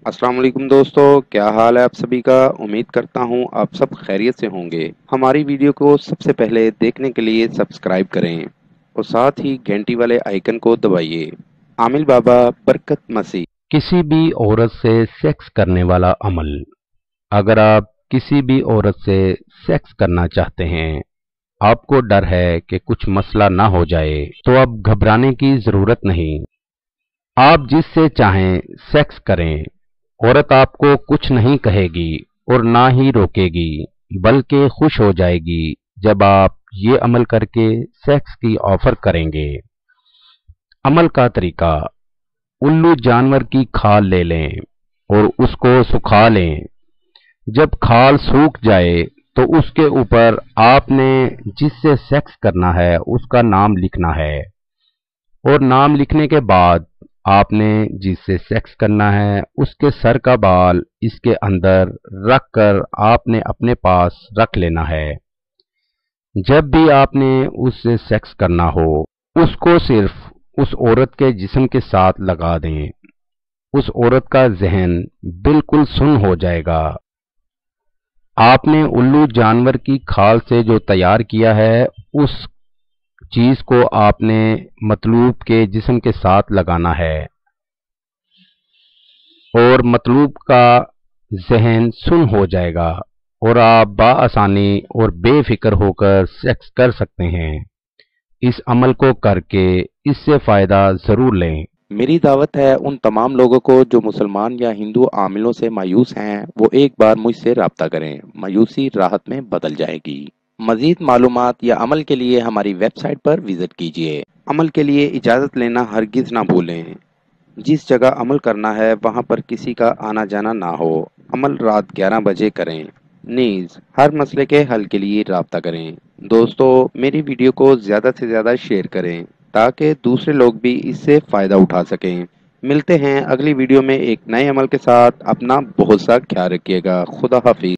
अस्सलाम वालेकुम दोस्तों, क्या हाल है आप सभी का। उम्मीद करता हूँ आप सब खैरियत से होंगे। हमारी वीडियो को सबसे पहले देखने के लिए सब्सक्राइब करें और साथ ही घंटी वाले आइकन को दबाइए। आमिल बाबा बरकत मसीह। किसी भी औरत से सेक्स करने वाला अमल। अगर आप किसी भी औरत से सेक्स करना चाहते हैं, आपको डर है कि कुछ मसला ना हो जाए, तो अब घबराने की जरूरत नहीं। आप जिससे चाहें सेक्स करें। औरत आपको कुछ नहीं कहेगी और ना ही रोकेगी, बल्कि खुश हो जाएगी जब आप ये अमल करके सेक्स की ऑफर करेंगे। अमल का तरीका: उल्लू जानवर की खाल ले लें और उसको सुखा लें। जब खाल सूख जाए तो उसके ऊपर आपने जिससे सेक्स करना है उसका नाम लिखना है, और नाम लिखने के बाद आपने जिससे सेक्स करना है उसके सर का बाल इसके अंदर रख कर आपने अपने पास रख लेना है। जब भी आपने उससे सेक्स करना हो, उसको सिर्फ उस औरत के जिस्म के साथ लगा दें। उस औरत का जहन बिल्कुल सुन्न हो जाएगा। आपने उल्लू जानवर की खाल से जो तैयार किया है, उस चीज को आपने मतलूब के जिस्म के साथ लगाना है और मतलूब का जहन सुन्न हो जाएगा और आप बाआसानी और बेफिक्र होकर सेक्स कर सकते हैं। इस अमल को करके इससे फायदा जरूर लें। मेरी दावत है उन तमाम लोगों को जो मुसलमान या हिंदू आमिलों से मायूस हैं, वो एक बार मुझसे राब्ता करें। मायूसी राहत में बदल जाएगी। मजीद मालूमात या अमल के लिए हमारी वेबसाइट पर विजिट कीजिए। अमल के लिए इजाज़त लेना हरगिज़ ना भूलें। जिस जगह अमल करना है वहां पर किसी का आना जाना ना हो। अमल रात 11 बजे करें। नीज हर मसले के हल के लिए राब्ता करें। दोस्तों, मेरी वीडियो को ज़्यादा से ज़्यादा शेयर करें ताकि दूसरे लोग भी इससे फ़ायदा उठा सकें। मिलते हैं अगली वीडियो में एक नए अमल के साथ। अपना बहुत सा ख्याल रखिएगा। खुदा हाफिज।